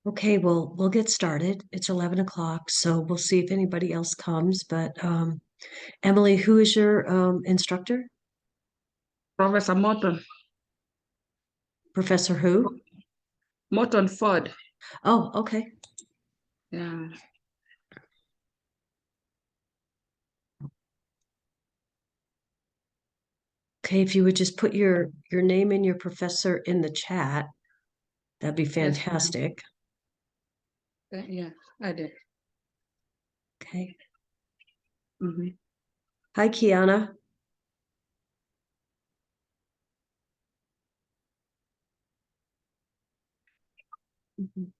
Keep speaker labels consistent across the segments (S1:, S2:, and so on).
S1: Okay, well, we'll get started. It's 11 o'clock, so we'll see if anybody else comes. But Emily, who is your instructor?
S2: Professor
S1: Professor who?
S2: Morton Ford.
S1: Oh, okay.
S2: Yeah.
S1: Okay, if you would just put your name and your professor in the chat, that'd be
S2: Yes, ma'am.
S1: fantastic.
S2: Yeah, I did.
S1: Okay.
S2: Hmm.
S1: Hi, Kiana. Mhm.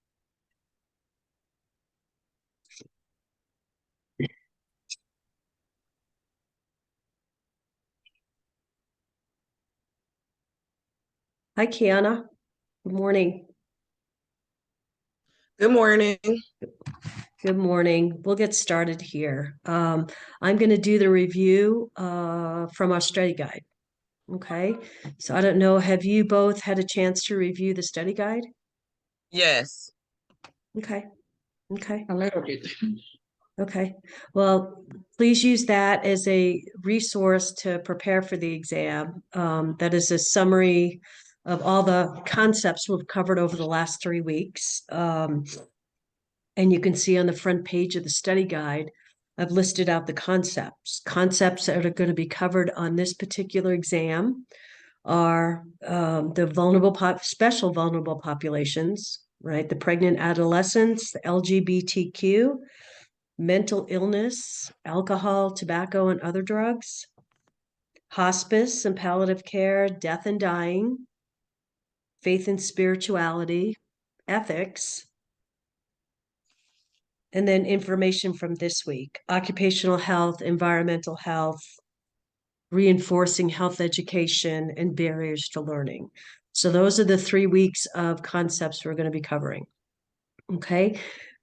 S1: Hi, Kiana. Good morning.
S3: Good morning.
S1: Good morning. We'll get started here. I'm going to do the review from our study guide. Okay. So I don't know, have you both had a chance to review the study guide?
S3: Yes.
S1: Okay. Okay.
S2: A little bit.
S1: Okay. Well, please use that as a resource to prepare for the exam. That is a summary of all the concepts we've covered over the last 3 weeks. And you can see on the front page of the study guide, I've listed out the concepts that are going to be covered on this particular exam are the special vulnerable populations, right? The pregnant adolescents, the LGBTQ, mental illness, alcohol, tobacco, and other drugs, hospice and palliative care, death and dying, faith and spirituality, ethics, and then information from this week, occupational health, environmental health, reinforcing health education, and barriers to learning. So those are the 3 weeks of concepts we're going to be covering. Okay.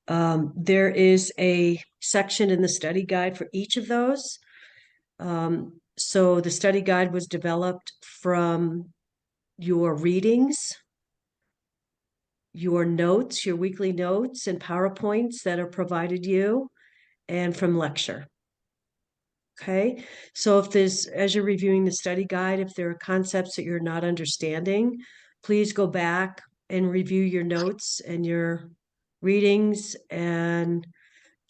S1: There is a section in the study guide for each of those. So the study guide was developed from your readings, your notes, your weekly notes and PowerPoints that are provided you, and from lecture. Okay, so if there's, as you're reviewing the study guide, if there are concepts that you're not understanding, please go back and review your notes and your readings and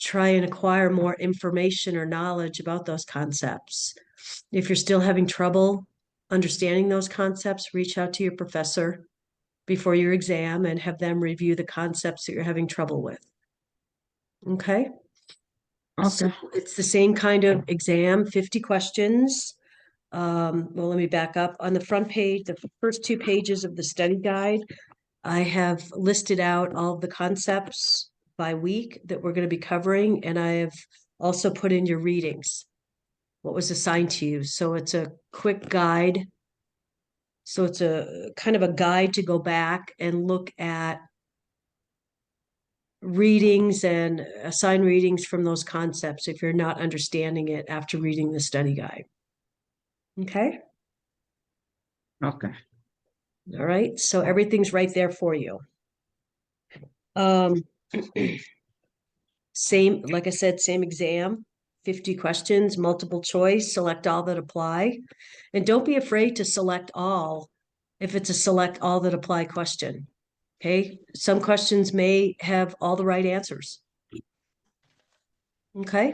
S1: try and acquire more information or knowledge about those concepts. If you're still having trouble understanding those concepts, reach out to your professor before your exam and have them review the concepts that you're having trouble with. Okay? So
S2: Okay.
S1: it's the same kind of exam, 50 questions. Well, let me back up. On the front page, the first 2 pages of the study guide, I have listed out all the concepts by week that we're going to be covering, and I have also put in your readings, what was assigned to you. So it's a quick guide. So it's a kind of a guide to go back and look at readings and assign readings from those concepts if you're not understanding it after reading the study guide. Okay.
S2: Okay.
S1: All right. So everything's right there for you. Um, same, like I said, same exam, 50 questions, multiple choice, select all that apply. And don't be afraid to select all if it's a select all that apply question. Okay. Some questions may have all the right answers. Okay.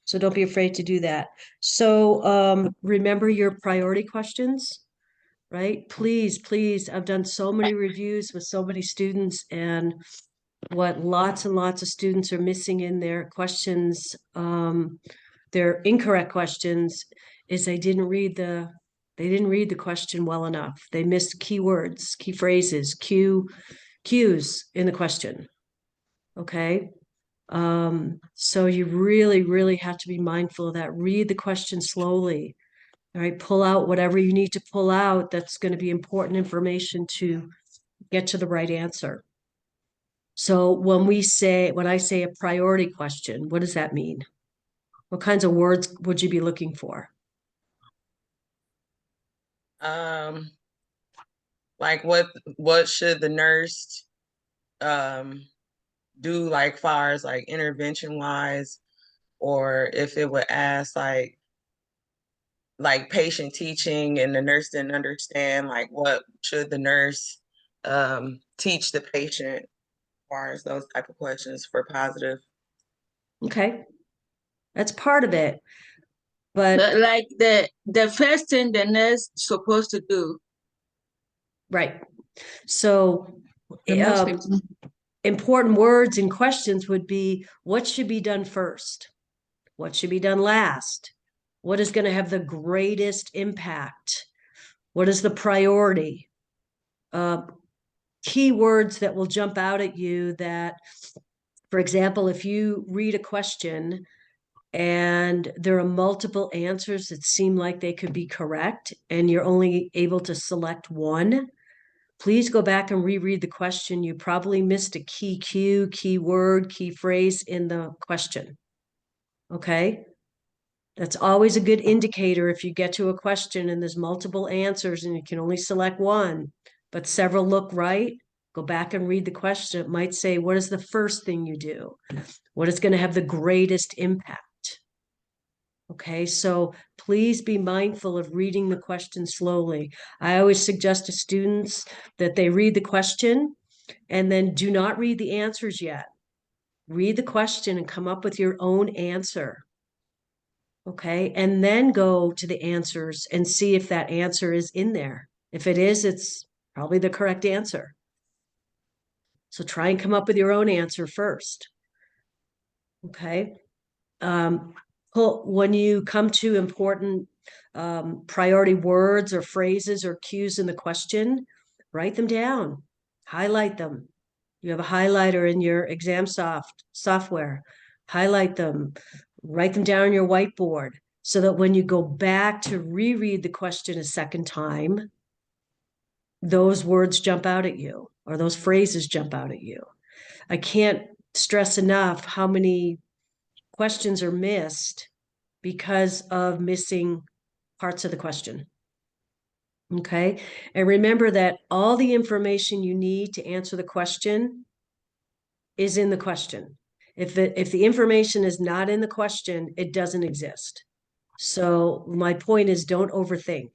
S1: So don't be afraid to do that. So remember your priority questions, right? Please, please. I've done so many reviews with so many students, and what lots and lots of students are missing in their questions, their incorrect questions, is they didn't read the question well enough. They missed keywords, key phrases, cues in the question. Okay. So you really, really have to be mindful of that. Read the question slowly. All right, pull out whatever you need to pull out that's going to be important information to get to the right answer. So when I say a priority question, what does that mean? What kinds of words would you be looking for?
S3: Um, like what should the nurse um do like far as like intervention wise, or if it would ask like patient teaching and the nurse didn't understand, like what should the nurse teach the patient, as far as those type of questions for positive.
S1: Okay, that's part of it. But
S2: like the first thing the nurse supposed to do.
S1: right. So
S2: The most
S1: uh,
S2: important.
S1: important words and questions would be, what should be done first? What should be done last? What is going to have the greatest impact? What is the priority? Key words that will jump out at you that, for example, if you read a question and there are multiple answers that seem like they could be correct and you're only able to select one, please go back and reread the question. You probably missed a key cue, key word, key phrase in the question. Okay? That's always a good indicator if you get to a question and there's multiple answers and you can only select one, but several look right. Go back and read the question. It might say, what is the first thing you do? What is going to have the greatest impact? Okay, so please be mindful of reading the question slowly. I always suggest to students that they read the question and then do not read the answers yet. Read the question and come up with your own answer. Okay, and then go to the answers and see if that answer is in there. If it is, it's probably the correct answer. So try and come up with your own answer first. Okay. When you come to important priority words or phrases or cues in the question, write them down, highlight them. You have a highlighter in your exam software. Highlight them, write them down on your whiteboard so that when you go back to reread the question a second time, those words jump out at you or those phrases jump out at you. I can't stress enough how many questions are missed because of missing parts of the question. Okay. And remember that all the information you need to answer the question is in the question. If the information is not in the question, it doesn't exist. So my point is, don't overthink.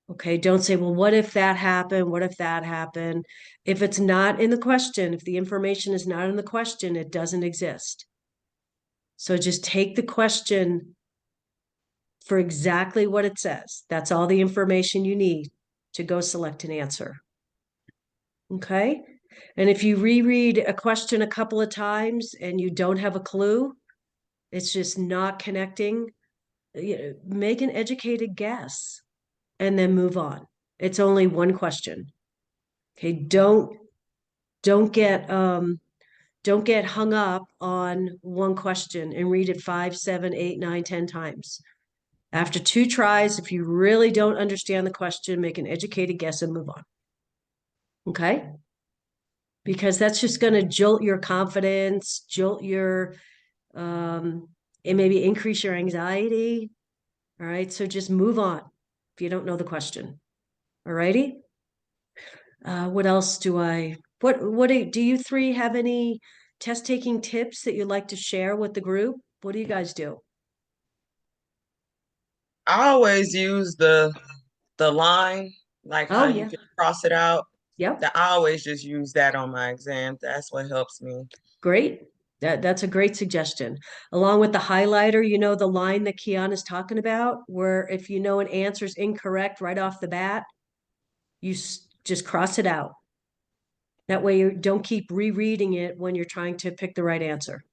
S1: Okay, don't say, well, what if that happened? What if that happened? If it's not in the question, if the information is not in the question, it doesn't exist. So just take the question for exactly what it says. That's all the information you need to go select an answer. Okay. And if you reread a question a couple of times and you don't have a clue, it's just not connecting, make an educated guess and then move on. It's only one question. Okay. Don't get hung up on one question and read it 5, 7, 8, 9, 10 times. After 2 tries, if you really don't understand the question, make an educated guess and move on. Okay? Because that's just going to jolt your confidence, jolt your, it maybe increase your anxiety. All right. So just move on if you don't know the question. All righty. What else do you three have any test taking tips that you'd like to share with the group? What do you guys do?
S3: I always use the line, like how
S1: Oh,
S3: you
S1: yeah.
S3: can cross it out.
S1: Yep.
S3: That I always just use that on my exam. That's what helps me.
S1: Great. That's a great suggestion. Along with the highlighter, the line that Kian is talking about, where if you know an answer is incorrect right off the bat, you just cross it out. That way you don't keep rereading it when you're trying to pick the right answer.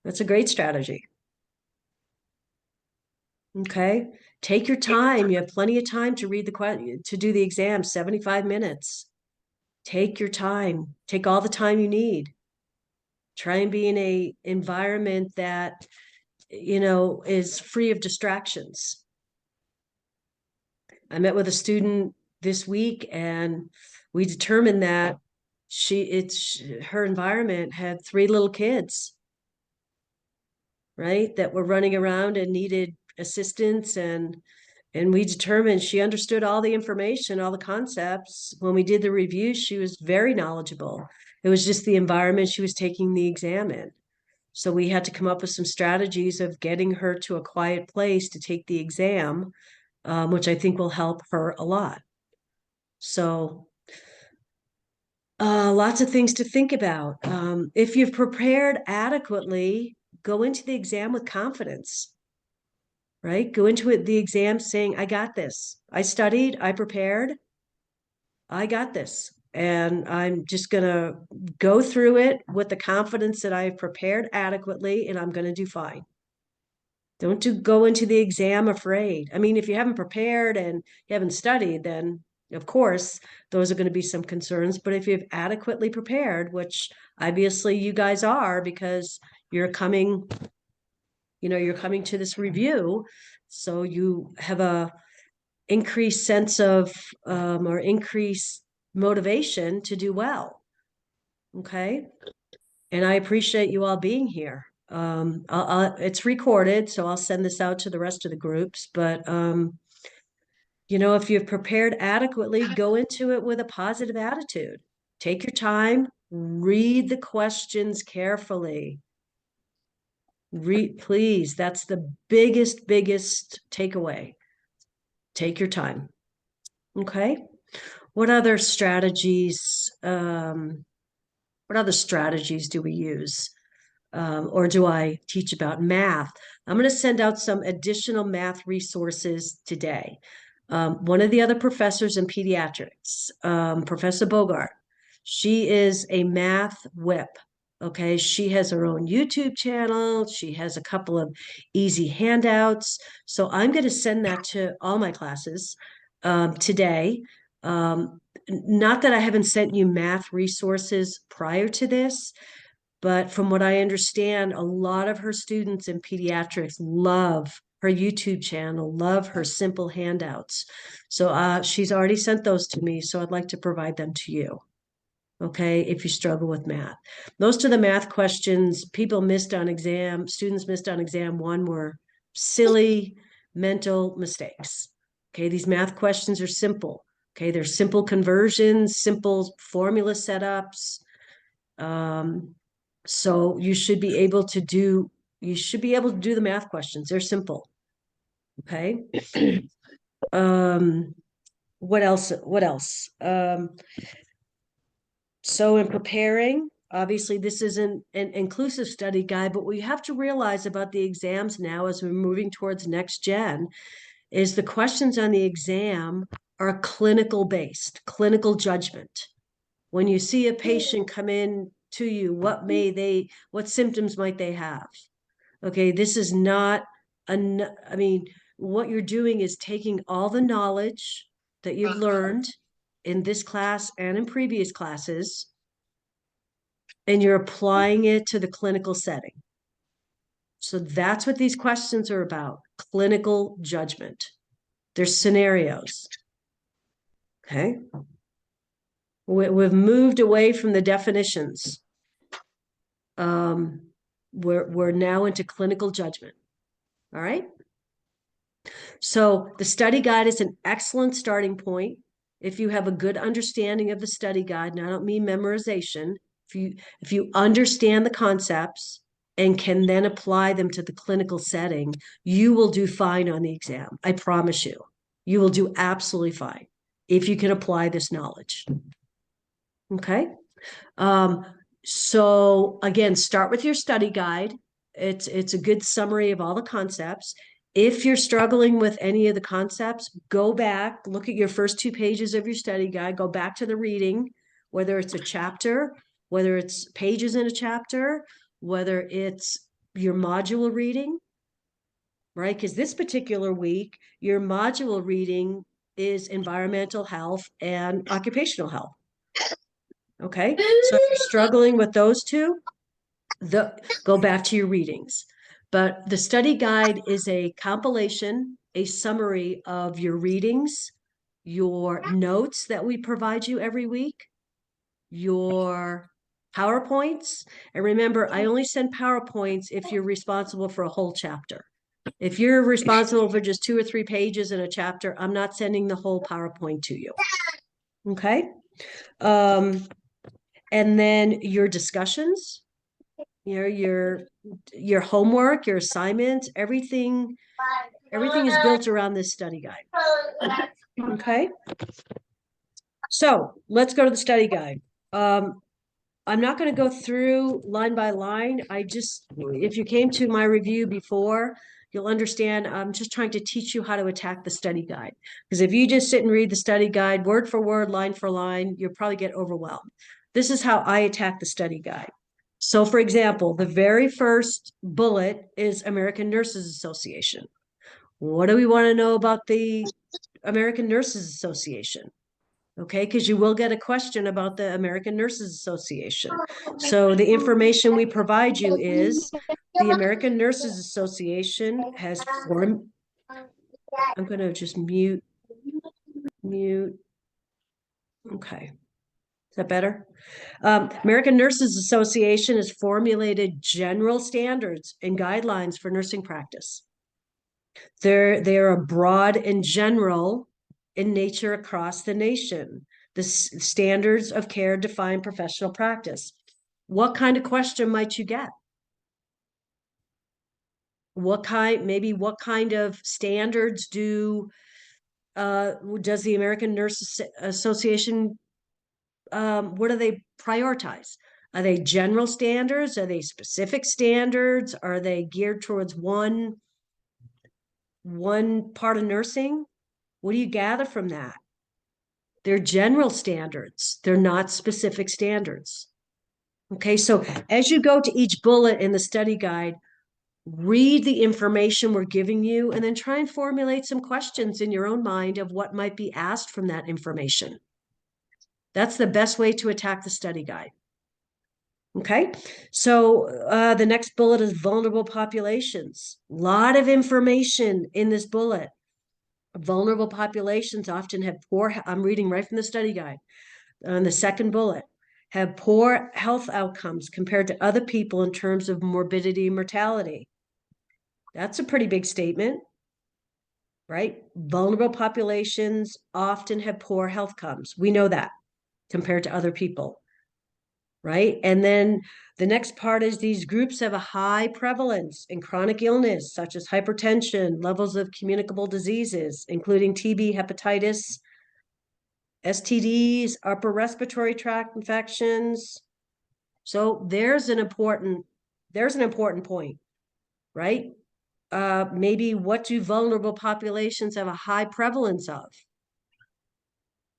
S1: That's a great strategy. Okay. Take your time. You have plenty of time to to do the exam, 75 minutes. Take your time. Take all the time you need. Try and be in a environment that is free of distractions. I met with a student this week and we determined that her environment had 3 little kids, right, that were running around and needed assistance, and And we determined she understood all the information, all the concepts. When we did the review, she was very knowledgeable. It was just the environment she was taking the exam in. So we had to come up with some strategies of getting her to a quiet place to take the exam, which I think will help her a lot. So lots of things to think about. If you've prepared adequately, go into the exam with confidence, right? Go into it, the exam saying, I got this. I studied, I prepared, I got this. And I'm just going to go through it with the confidence that I've prepared adequately and I'm going to do fine. Don't go into the exam afraid. I mean, if you haven't prepared and you haven't studied, then of course, those are going to be some concerns. But if you've adequately prepared, which obviously you guys are because you're coming, you're coming to this review. So you have a increased sense of or increased motivation to do well. Okay. And I appreciate you all being here. It's recorded, so I'll send this out to the rest of the groups. But, if you've prepared adequately, go into it with a positive attitude. Take your time, read the questions carefully. Please, that's the biggest takeaway. Take your time. Okay. What other strategies? What other strategies do we use? Or do I teach about math? I'm going to send out some additional math resources today. One of the other professors in pediatrics, Professor Bogart, she is a math whip. Okay, she has her own YouTube channel. She has a couple of easy handouts. So I'm going to send that to all my classes today. Not that I haven't sent you math resources prior to this, but from what I understand, a lot of her students in pediatrics love her YouTube channel, love her simple handouts. So she's already sent those to me, so I'd like to provide them to you. Okay, if you struggle with math. Most of the math questions people missed on exam, students missed on exam one were silly mental mistakes. Okay, these math questions are simple. Okay, they're simple conversions, simple formula setups. So you should be able to do the math questions. They're simple. Okay. What else? So in preparing, obviously this isn't an inclusive study guide, but what you have to realize about the exams now as we're moving towards next gen is the questions on the exam are clinical based, clinical judgment. When you see a patient come in to you, what symptoms might they have? Okay, this is not, what you're doing is taking all the knowledge that you've learned in this class and in previous classes, and you're applying it to the clinical setting. So that's what these questions are about, clinical judgment. There's scenarios. Okay. We've moved away from the definitions. We're now into clinical judgment. All right. So the study guide is an excellent starting point. If you have a good understanding of the study guide, and I don't mean memorization, if you understand the concepts and can then apply them to the clinical setting, you will do fine on the exam. I promise you. You will do absolutely fine if you can apply this knowledge. Okay. So again, start with your study guide. It's a good summary of all the concepts. If you're struggling with any of the concepts, go back, look at your first 2 pages of your study guide, go back to the reading, whether it's a chapter, whether it's pages in a chapter, whether it's your module reading, right? Because this particular week, your module reading is environmental health and occupational health. Okay, so if you're struggling with those two, go back to your readings. But the study guide is a compilation, a summary of your readings, your notes that we provide you every week, your PowerPoints. And remember, I only send PowerPoints if you're responsible for a whole chapter. If you're responsible for just 2 or 3 pages in a chapter, I'm not sending the whole PowerPoint to you. Okay? And then your discussions, your homework, your assignments, everything is built around this study guide. Okay? So let's go to the study guide. I'm not going to go through line by line. If you came to my review before, you'll understand I'm just trying to teach you how to attack the study guide. Because if you just sit and read the study guide word for word, line for line, you'll probably get overwhelmed. This is how I attack the study guide. So for example, the very first bullet is American Nurses Association. What do we want to know about the American Nurses Association? Okay, because you will get a question about the American Nurses Association. So the information we provide you is the American Nurses Association has formed. I'm going to just mute. Okay. Is that better? American Nurses Association has formulated general standards and guidelines for nursing practice. They are broad and general in nature across the nation. The standards of care define professional practice. What kind of question might you get? What kind of standards does the American Nurses Association, what do they prioritize? Are they general standards? Are they specific standards? Are they geared towards one part of nursing? What do you gather from that? They're general standards. They're not specific standards. Okay, so as you go to each bullet in the study guide, read the information we're giving you and then try and formulate some questions in your own mind of what might be asked from that information. That's the best way to attack the study guide. Okay, so the next bullet is vulnerable populations. A lot of information in this bullet. Vulnerable populations often have I'm reading right from the study guide. On the second bullet, have poor health outcomes compared to other people in terms of morbidity and mortality. That's a pretty big statement, right? Vulnerable populations often have poor health outcomes. We know that compared to other people, right? And then the next part is these groups have a high prevalence in chronic illness, such as hypertension, levels of communicable diseases, including TB, hepatitis, STDs, upper respiratory tract infections. So there's an important point, right? Maybe what do vulnerable populations have a high prevalence of?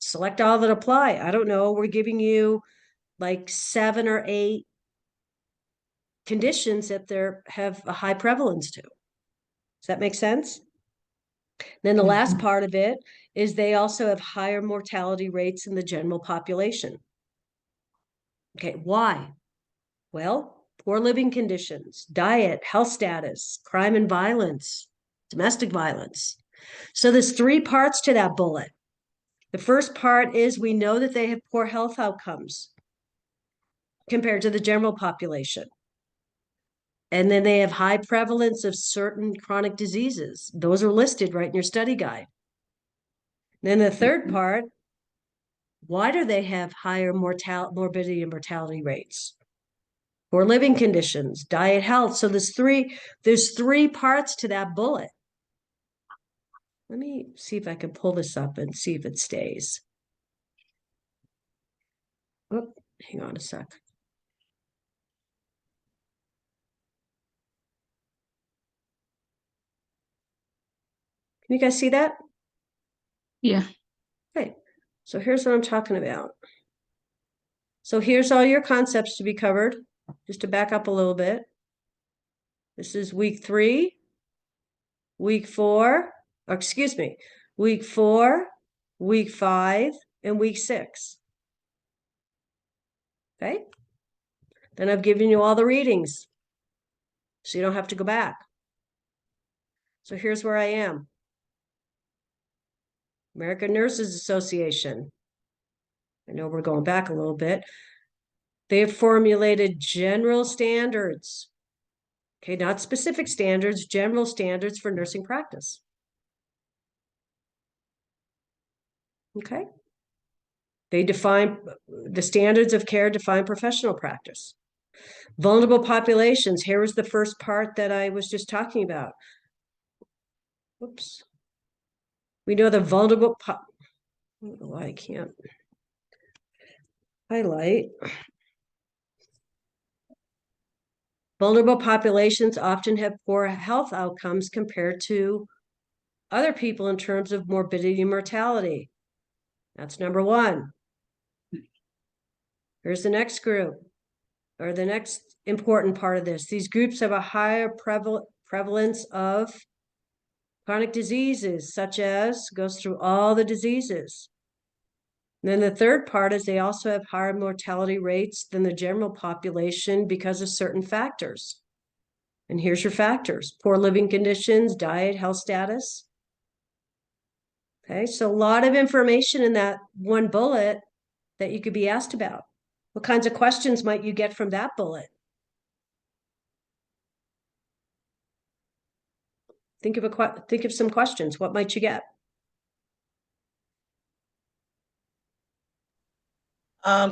S1: Select all that apply. I don't know. We're giving you like 7 or 8 conditions that have a high prevalence to. Does that make sense? Then the last part of it is they also have higher mortality rates in the general population. Okay, why? Well, poor living conditions, diet, health status, crime and violence, domestic violence. So there's 3 parts to that bullet. The first part is we know that they have poor health outcomes compared to the general population. And then they have high prevalence of certain chronic diseases. Those are listed right in your study guide. Then the third part, why do they have higher morbidity and mortality rates? Poor living conditions, diet, health. So there's 3 parts to that bullet. Let me see if I can pull this up and see if it stays. Oh, hang on a sec. Can you guys see that?
S2: Yeah.
S1: Okay, so here's what I'm talking about. So here's all your concepts to be covered. Just to back up a little bit. This is week 3, week 4, or excuse me, week 4, week 5, and week 6. Okay? Then I've given you all the readings, so you don't have to go back. So here's where I am. American Nurses Association. I know we're going back a little bit. They have formulated general standards Okay, not specific standards, general standards for nursing practice. Okay. They define the standards of care, define professional practice. Vulnerable populations. Here was the first part that I was just talking about. Whoops. We know the vulnerable I can't highlight. Vulnerable populations often have poor health outcomes compared to other people in terms of morbidity and mortality. That's number one. Here's the next group, or the next important part of this. These groups have a higher prevalence of chronic diseases, such as, goes through all the diseases. And then the third part is they also have higher mortality rates than the general population because of certain factors. And here's your factors: poor living conditions, diet, health status. Okay, so a lot of information in that one bullet that you could be asked about. What kinds of questions might you get from that bullet? Think of some questions. What might you get?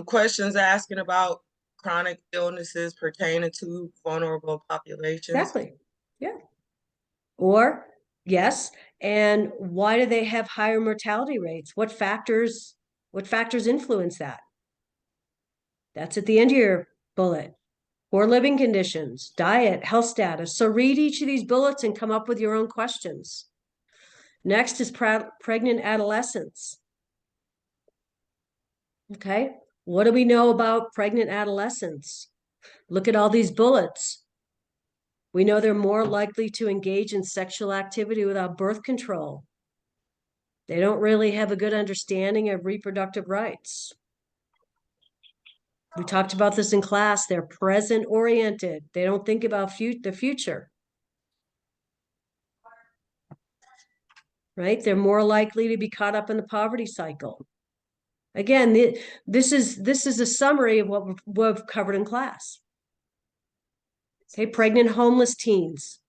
S3: Questions asking about chronic illnesses pertaining to vulnerable populations.
S1: Exactly. Yeah. Or yes, and why do they have higher mortality rates? What factors influence that? That's at the end of your bullet. Poor living conditions, diet, health status. So read each of these bullets and come up with your own questions. Next is pregnant adolescents. Okay, what do we know about pregnant adolescents? Look at all these bullets. We know they're more likely to engage in sexual activity without birth control. They don't really have a good understanding of reproductive rights. We talked about this in class. They're present oriented. They don't think about the future. Right? They're more likely to be caught up in the poverty cycle. Again, this is a summary of what we've covered in class. Okay, pregnant homeless teens.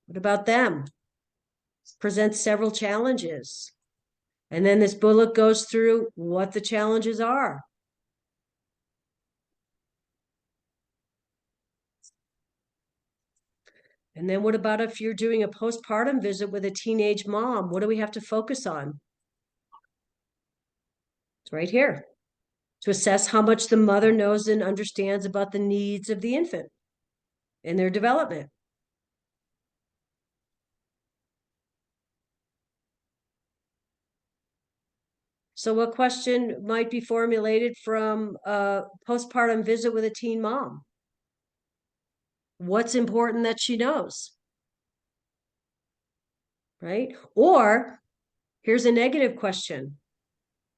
S1: What about them? Presents several challenges. And then this bullet goes through what the challenges are. And then what about if you're doing a postpartum visit with a teenage mom? What do we have to focus on? It's right here. To assess how much the mother knows and understands about the needs of the infant in their development. So what question might be formulated from a postpartum visit with a teen mom? What's important that she knows? Right? Or here's a negative question.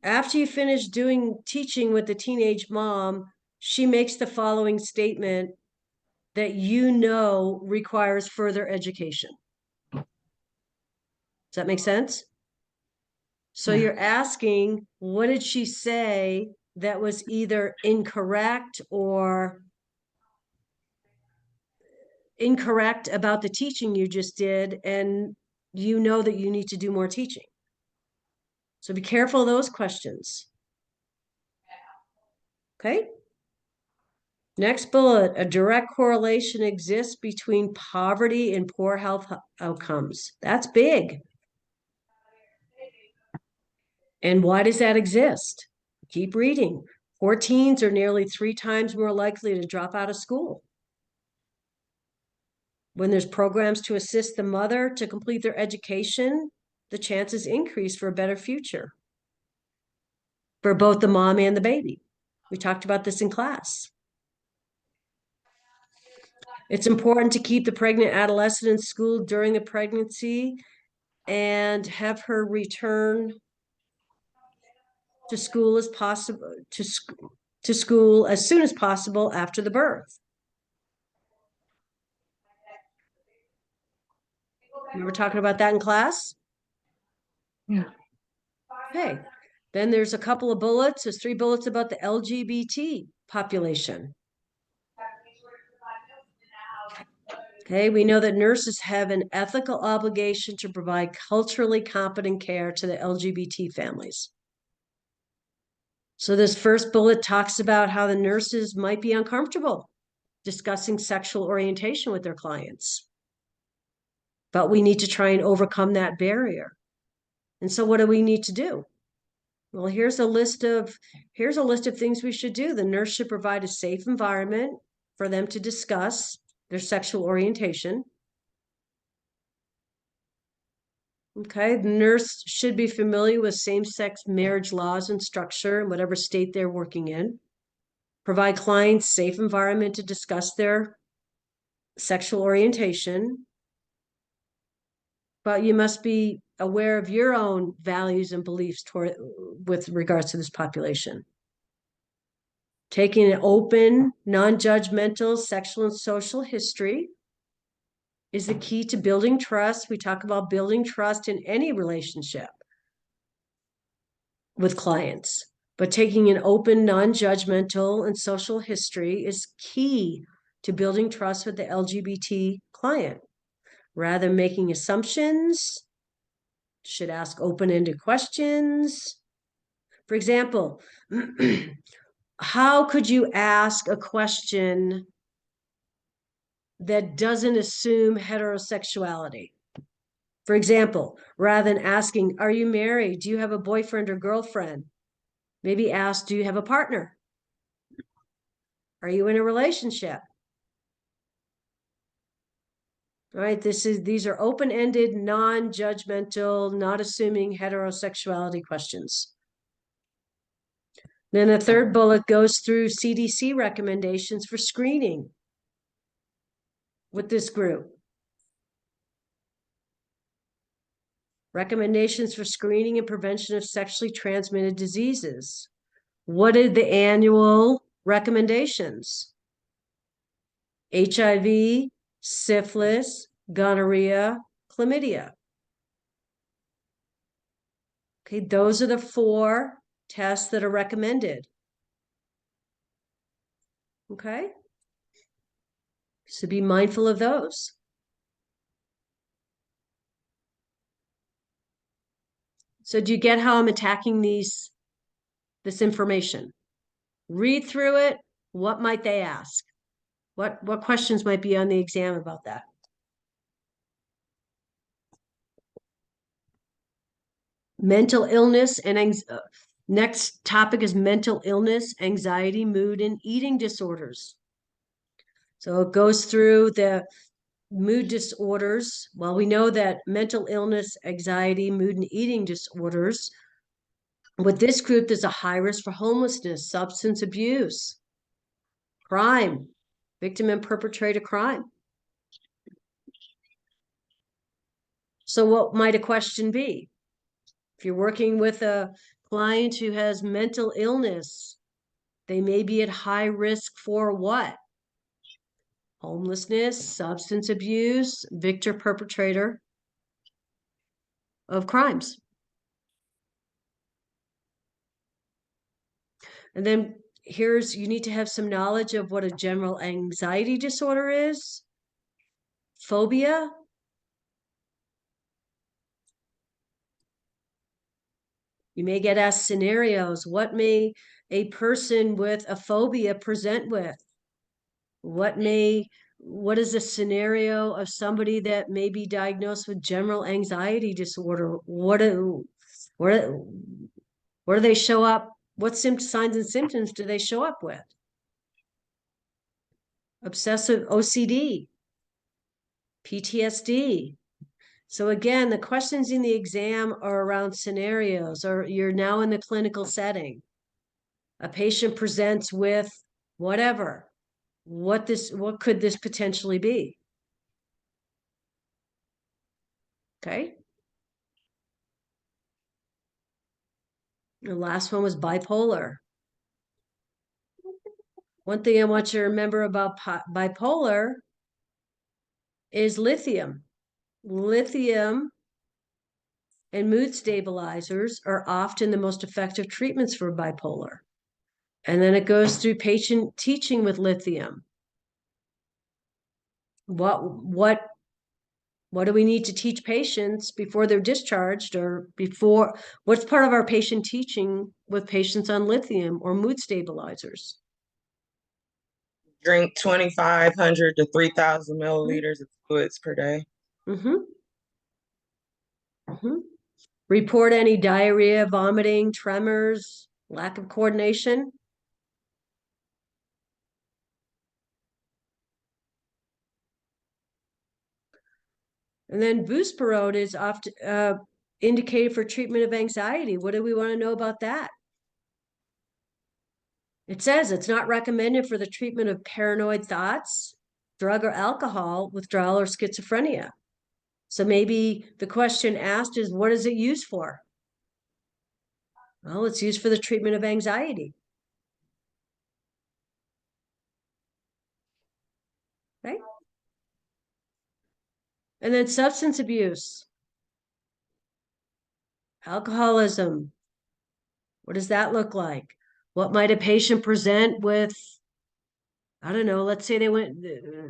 S1: After you finish teaching with the teenage mom, she makes the following statement that you know requires further education. Does that make sense? So you're asking, what did she say that was either incorrect or incorrect about the teaching you just did, and you know that you need to do more teaching? So be careful of those questions. Okay. Next bullet, a direct correlation exists between poverty and poor health outcomes. That's big. And why does that exist? Keep reading. Poor teens are nearly 3 times more likely to drop out of school. When there's programs to assist the mother to complete their education, the chances increase for a better future for both the mom and the baby. We talked about this in class. It's important to keep the pregnant adolescent in school during the pregnancy and have her return to school as possible, to school as soon as possible after the birth. We were talking about that in class?
S2: Yeah.
S1: Okay. Then there's a couple of bullets. There's 3 bullets about the LGBT population. Okay, we know that nurses have an ethical obligation to provide culturally competent care to the LGBT families. So this first bullet talks about how the nurses might be uncomfortable discussing sexual orientation with their clients. But we need to try and overcome that barrier. And so what do we need to do? Well, here's a list of things we should do. The nurse should provide a safe environment for them to discuss their sexual orientation. Okay, the nurse should be familiar with same-sex marriage laws and structure in whatever state they're working in. Provide clients safe environment to discuss their sexual orientation. But you must be aware of your own values and beliefs with regards to this population. Taking an open, non-judgmental sexual and social history is the key to building trust. We talk about building trust in any relationship with clients, but taking an open, non-judgmental and social history is key to building trust with the LGBT client. Rather than making assumptions, should ask open-ended questions. For example, how could you ask a question that doesn't assume heterosexuality? For example, rather than asking, are you married? Do you have a boyfriend or girlfriend? Maybe ask, do you have a partner? Are you in a relationship? All right, these are open-ended, non-judgmental, not assuming heterosexuality questions. Then the third bullet goes through CDC recommendations for screening with this group. Recommendations for screening and prevention of sexually transmitted diseases. What are the annual recommendations? HIV, syphilis, gonorrhea, chlamydia. Okay, those are the 4 tests that are recommended. Okay, so be mindful of those. So do you get how I'm attacking this information? Read through it. What might they ask? What questions might be on the exam about that? Mental illness and next topic is mental illness, anxiety, mood, and eating disorders. So it goes through the mood disorders. Well, we know that mental illness, anxiety, mood, and eating disorders, with this group, there's a high risk for homelessness, substance abuse, crime, victim and perpetrator crime. So what might a question be? If you're working with a client who has mental illness, they may be at high risk for what? Homelessness, substance abuse, victim perpetrator of crimes. And then you need to have some knowledge of what a general anxiety disorder is, phobia. You may get asked scenarios. What may a person with a phobia present with? What is a scenario of somebody that may be diagnosed with general anxiety disorder? Where do they show up? What signs and symptoms do they show up with? Obsessive OCD, PTSD. So again, the questions in the exam are around scenarios, or you're now in the clinical setting. A patient presents with whatever. What could this potentially be? Okay. The last one was bipolar. One thing I want you to remember about bipolar is lithium. Lithium and mood stabilizers are often the most effective treatments for bipolar. And then it goes through patient teaching with lithium. What do we need to teach patients before they're discharged, or before, what's part of our patient teaching with patients on lithium or mood stabilizers?
S3: Drink 2,500 to 3,000 milliliters of fluids per day.
S1: Mm-hmm. Mm-hmm. Report any diarrhea, vomiting, tremors, lack of coordination. And then buspirone is often indicated for treatment of anxiety. What do we want to know about that? It says it's not recommended for the treatment of paranoid thoughts, drug or alcohol withdrawal, or schizophrenia. So maybe the question asked is, what is it used for? Well, it's used for the treatment of anxiety. Right? And then substance abuse, alcoholism. What does that look like? What might a patient present with? I don't know, let's say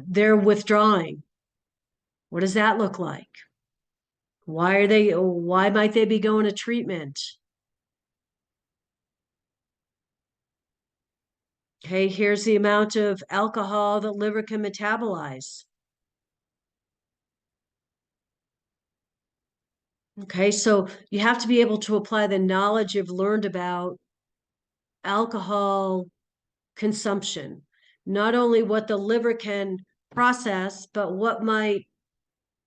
S1: they're withdrawing. What does that look like? Why might they be going to treatment? Okay, here's the amount of alcohol that liver can metabolize. Okay, so you have to be able to apply the knowledge you've learned about alcohol consumption, not only what the liver can process, but what might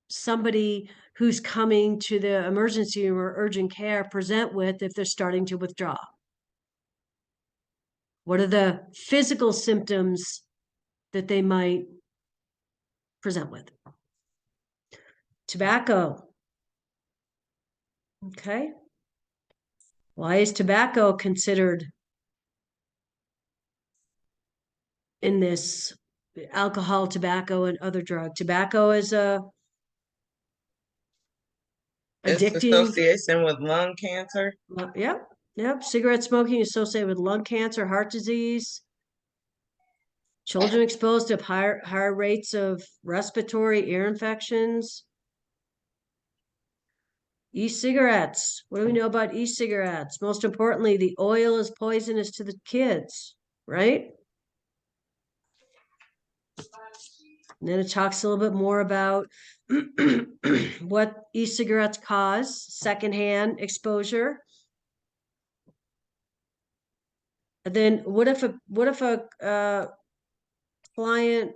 S1: somebody who's coming to the emergency room or urgent care present with if they're starting to withdraw. What are the physical symptoms that they might present with? Tobacco. Okay. Why is tobacco considered in this? Alcohol, tobacco, and other drug. Tobacco is
S3: It's
S1: addicting.
S3: association with lung cancer.
S1: Yep. Yep. Cigarette smoking is associated with lung cancer, heart disease. Children exposed to higher rates of respiratory ear infections. E-cigarettes. What do we know about e-cigarettes? Most importantly, the oil is poisonous to the kids, right? And then it talks a little bit more about what e-cigarettes cause, secondhand exposure. And then what if a client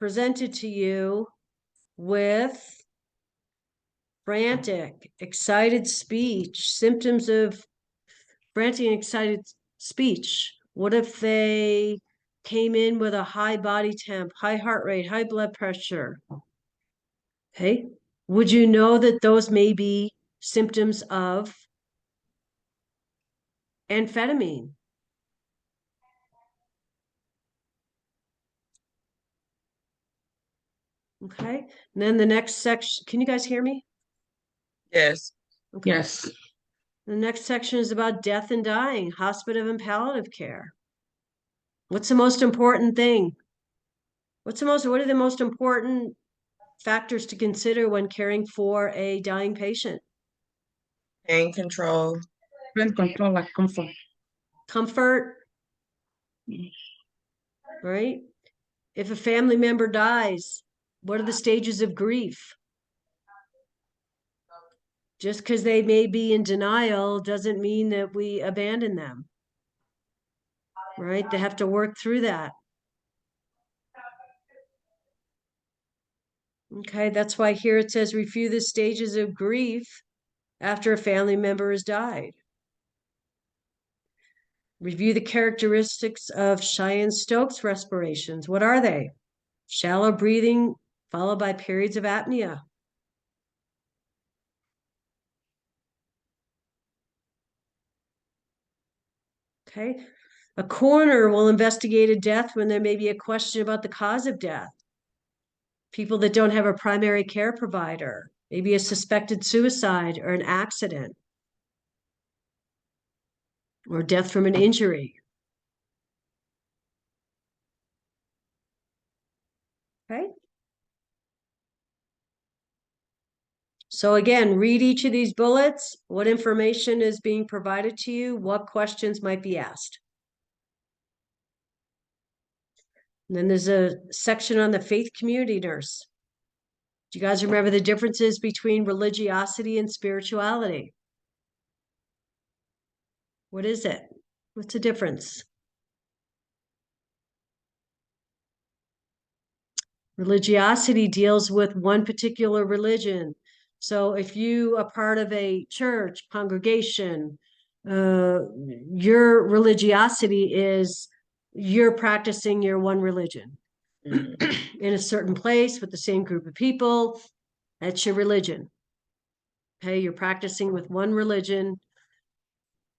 S1: presented to you with frantic, excited speech, symptoms of frantic and excited speech? What if they came in with a high body temp, high heart rate, high blood pressure? Okay. Would you know that those may be symptoms of amphetamine? Okay. And then the next section, can you guys hear me?
S3: Yes.
S1: Okay.
S2: Yes.
S1: The next section is about death and dying, hospital and palliative care. What's the most important thing? What are the most important factors to consider when caring for a dying patient?
S3: Pain control.
S2: Pain control, like comfort.
S1: Comfort, right? If a family member dies, what are the stages of grief? Just because they may be in denial doesn't mean that we abandon them, right? They have to work through that. Okay, that's why here it says review the stages of grief after a family member has died. Review the characteristics of Cheyenne-Stokes respirations. What are they? Shallow breathing followed by periods of apnea. Okay. A coroner will investigate a death when there may be a question about the cause of death. People that don't have a primary care provider, maybe a suspected suicide or an accident, or death from an injury. Okay. So again, read each of these bullets, what information is being provided to you, what questions might be asked. And then there's a section on the faith community nurse. Do you guys remember the differences between religiosity and spirituality? What is it? What's the difference? Religiosity deals with one particular religion. So if you are part of a church, congregation, your religiosity is you're practicing your one religion in a certain place with the same group of people. That's your religion. Okay, you're practicing with one religion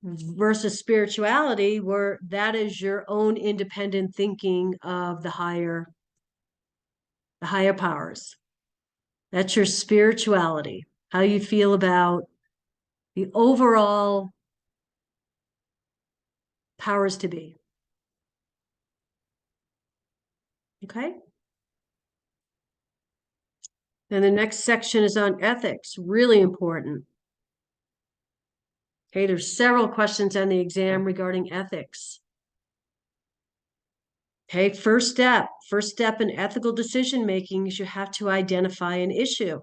S1: versus spirituality, where that is your own independent thinking of the higher powers. That's your spirituality, how you feel about the overall powers to be. Okay? Then the next section is on ethics, really important. Okay, there's several questions on the exam regarding ethics. Okay, first step in ethical decision making is you have to identify an issue.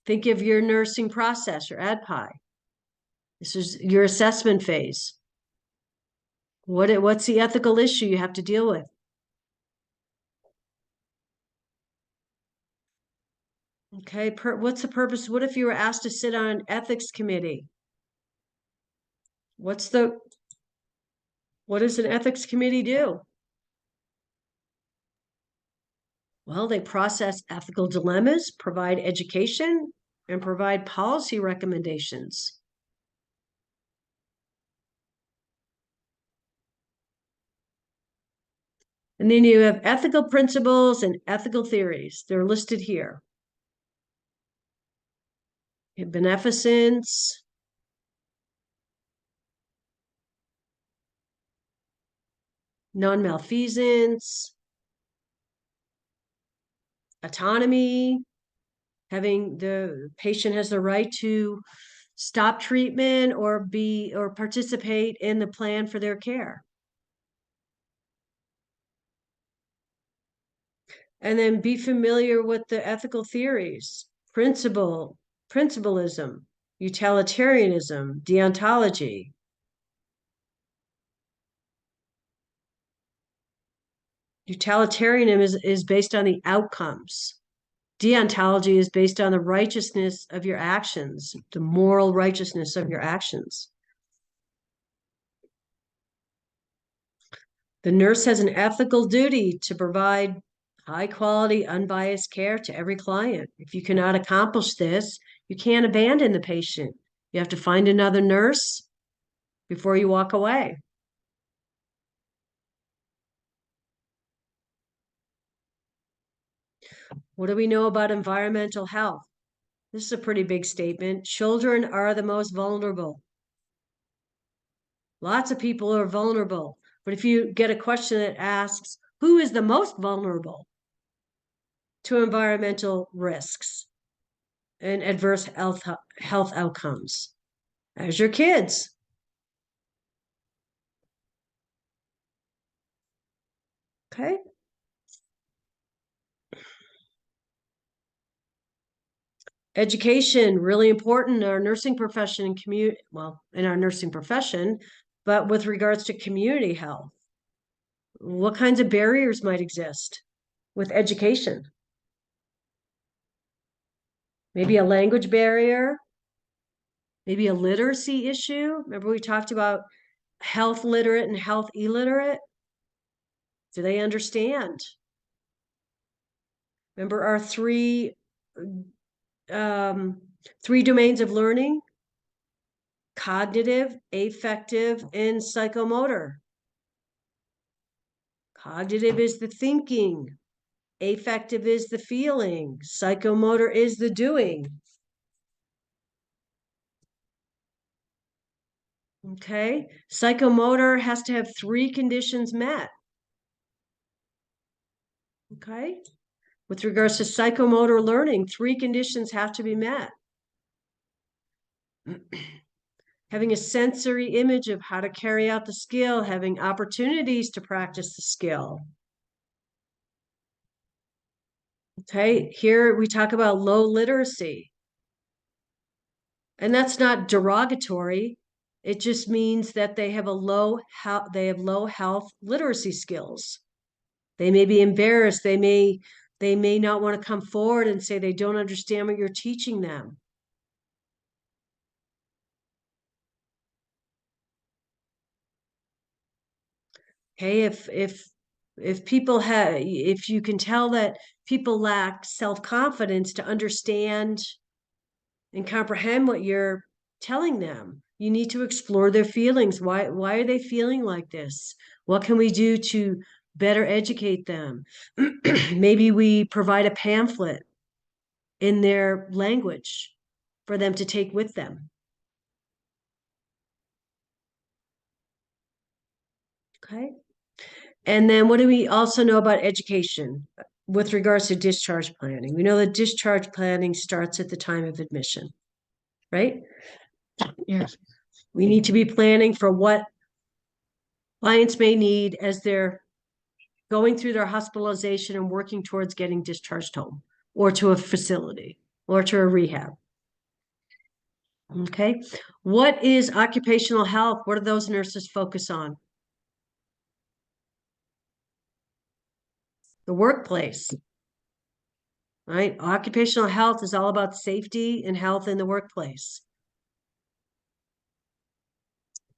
S1: Think of your nursing process, your ADPI. This is your assessment phase. What's the ethical issue you have to deal with? Okay, what's the purpose? What if you were asked to sit on an ethics committee? What does an ethics committee do? Well, they process ethical dilemmas, provide education, and provide policy recommendations. And then you have ethical principles and ethical theories. They're listed here. Beneficence, non-malfeasance, autonomy, having the patient has the right to stop treatment or participate in the plan for their care. And then be familiar with the ethical theories, principalism, utilitarianism, deontology. Utilitarianism is based on the outcomes. Deontology is based on the righteousness of your actions, the moral righteousness of your actions. The nurse has an ethical duty to provide high quality, unbiased care to every client. If you cannot accomplish this, you can't abandon the patient. You have to find another nurse before you walk away. What do we know about environmental health? This is a pretty big statement. Children are the most vulnerable. Lots of people are vulnerable. But if you get a question that asks, who is the most vulnerable to environmental risks and adverse health outcomes? As your kids. Okay. Education, really important in our nursing profession and in our nursing profession, but with regards to community health, what kinds of barriers might exist with education? Maybe a language barrier, maybe a literacy issue. Remember we talked about health literate and health illiterate? Do they understand? Remember our three domains of learning: cognitive, affective, and psychomotor. Cognitive is the thinking, affective is the feeling, psychomotor is the doing. Okay, psychomotor has to have 3 conditions met. Okay, With regards to psychomotor learning, 3 conditions have to be met. Having a sensory image of how to carry out the skill, having opportunities to practice the skill. Okay, here we talk about low literacy. And that's not derogatory. It just means that they have low health literacy skills. They may be embarrassed. They may not want to come forward and say they don't understand what you're teaching them. Okay, if you can tell that people lack self-confidence to understand and comprehend what you're telling them, you need to explore their feelings. Why are they feeling like this? What can we do to better educate them? Maybe we provide a pamphlet in their language for them to take with them. Okay. And then what do we also know about education with regards to discharge planning? We know that discharge planning starts at the time of admission, right?
S2: Yes.
S1: We need to be planning for what clients may need as they're going through their hospitalization and working towards getting discharged home or to a facility or to a rehab. Okay. What is occupational health? What do those nurses focus on? The workplace, right? Occupational health is all about safety and health in the workplace.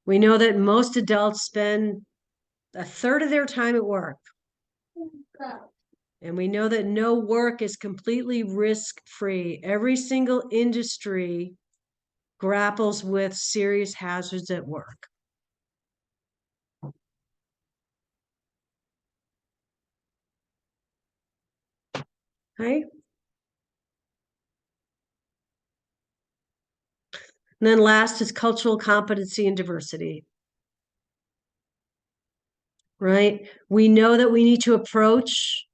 S1: We know that most adults spend a third of their time at work. And we know that no work is completely risk-free. Every single industry grapples with serious hazards at work. Okay. And then last is cultural competency and diversity. Right? We know that we need to approach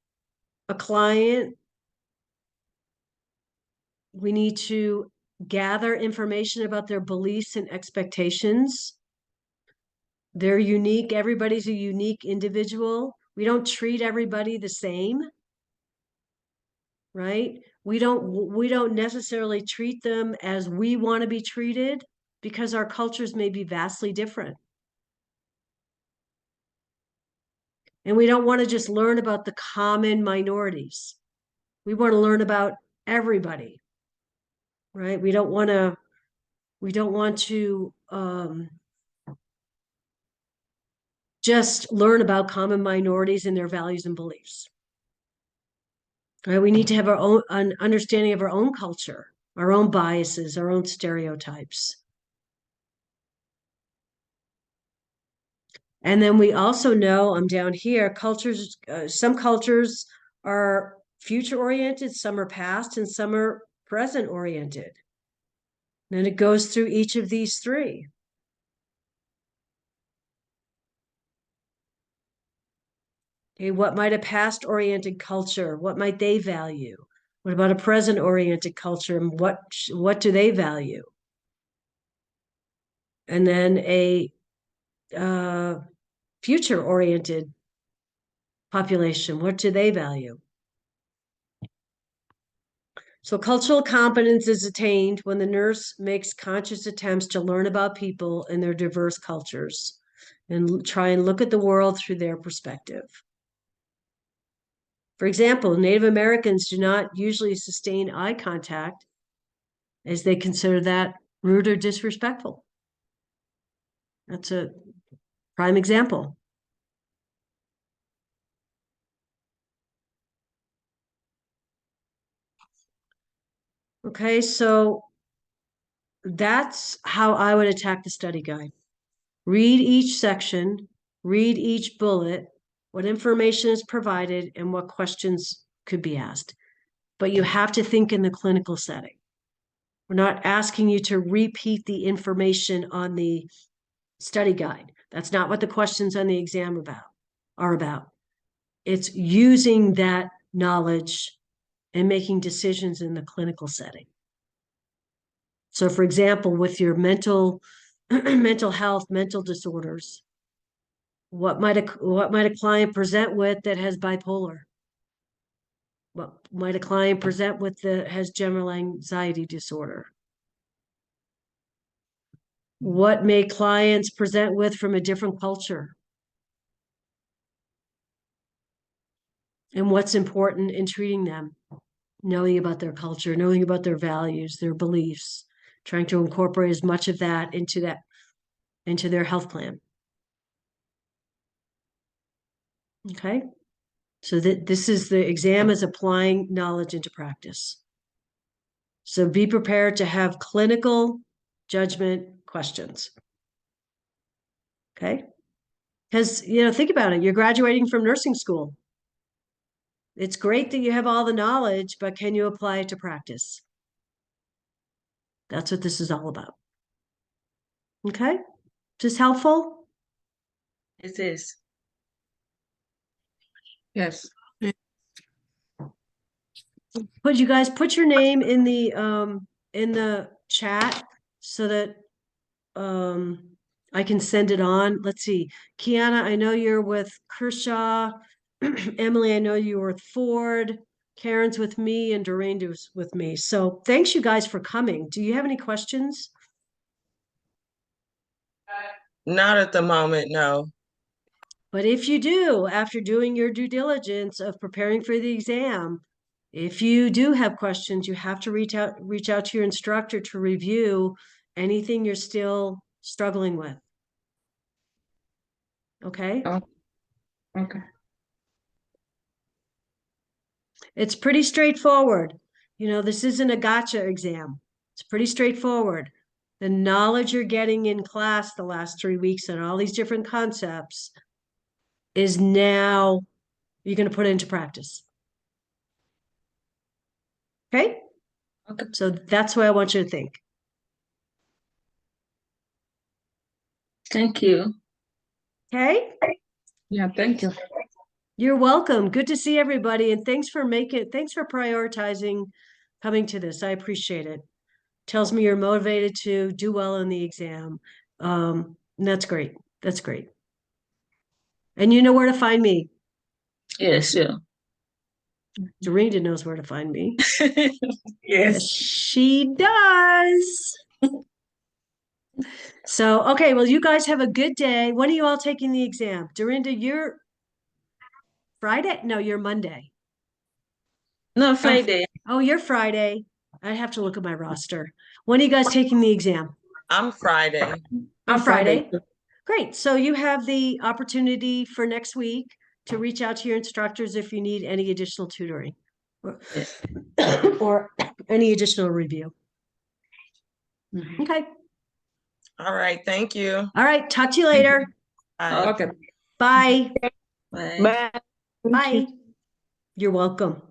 S1: a client. We need to gather information about their beliefs and expectations. They're unique. Everybody's a unique individual. We don't treat everybody the same. Right? We don't necessarily treat them as we want to be treated because our cultures may be vastly different. And we don't want to just learn about the common minorities. We want to learn about everybody, right? We don't want to just learn about common minorities and their values and beliefs. Right? We need to have our own an understanding of our own culture, our own biases, our own stereotypes. And then we also know, I'm down here, cultures, some cultures are future oriented, some are past, and some are present oriented. And it goes through each of these 3. Okay, what might a past oriented culture, what might they value? What about a present oriented culture and what do they value? And then a future oriented population, what do they value? So cultural competence is attained when the nurse makes conscious attempts to learn about people and their diverse cultures and try and look at the world through their perspective. For example, Native Americans do not usually sustain eye contact as they consider that rude or disrespectful. That's a prime example. Okay, so that's how I would attack the study guide. Read each section, read each bullet, what information is provided, and what questions could be asked. But you have to think in the clinical setting. We're not asking you to repeat the information on the study guide. That's not what the questions on the exam are about. It's using that knowledge and making decisions in the clinical setting. So for example, with your mental health, mental disorders, what might a client present with that has bipolar? What might a client present with that has general anxiety disorder? What may clients present with from a different culture? And what's important in treating them? Knowing about their culture, knowing about their values, their beliefs, trying to incorporate as much of that into their health plan. Okay. So that this is the exam is applying knowledge into practice. So be prepared to have clinical judgment questions. Okay. Because, think about it. You're graduating from nursing school. It's great that you have all the knowledge, but can you apply it to practice? That's what this is all about. Okay. Just helpful?
S2: It is. Yes.
S1: You guys put your name in the chat so that I can send it on. Let's see. Kiana, I know you're with Kershaw. Emily, I know you were with Ford. Karen's with me and Dorinda's with me. So thanks you guys for coming. Do you have any questions?
S3: Not at the moment, no.
S1: But if you do, after doing your due diligence of preparing for the exam, if you do have questions, you have to reach out to your instructor to review anything you're still struggling with. Okay?
S2: Oh, okay.
S1: It's pretty straightforward. This isn't a gotcha exam. It's pretty straightforward. The knowledge you're getting in class the last 3 weeks and all these different concepts is now you're going to put it into practice. Okay?
S2: Okay.
S1: So that's what I want you to think.
S2: Thank you.
S1: Okay?
S2: Yeah, thank you.
S1: You're welcome. Good to see everybody. And thanks for prioritizing coming to this. I appreciate it. Tells me you're motivated to do well in the exam. And that's great. That's great. And you know where to find me.
S2: Yes, yeah.
S1: Dorinda knows where to find me.
S2: Yes.
S1: She does. So, okay, well, you guys have a good day. When are you all taking the exam? Dorinda, you're Friday? No, you're Monday.
S2: No, Friday.
S1: Oh, you're Friday. I'd have to look at my roster. When are you guys taking the exam?
S3: I'm Friday.
S1: On Friday. Great. So you have the opportunity for next week to reach out to your instructors if you need any additional tutoring
S2: Yes.
S1: or any additional review. Okay.
S3: All right. Thank you.
S1: All right. Talk to you later.
S3: Bye.
S2: Okay.
S1: Bye.
S2: Bye.
S4: Bye.
S1: Bye. You're welcome.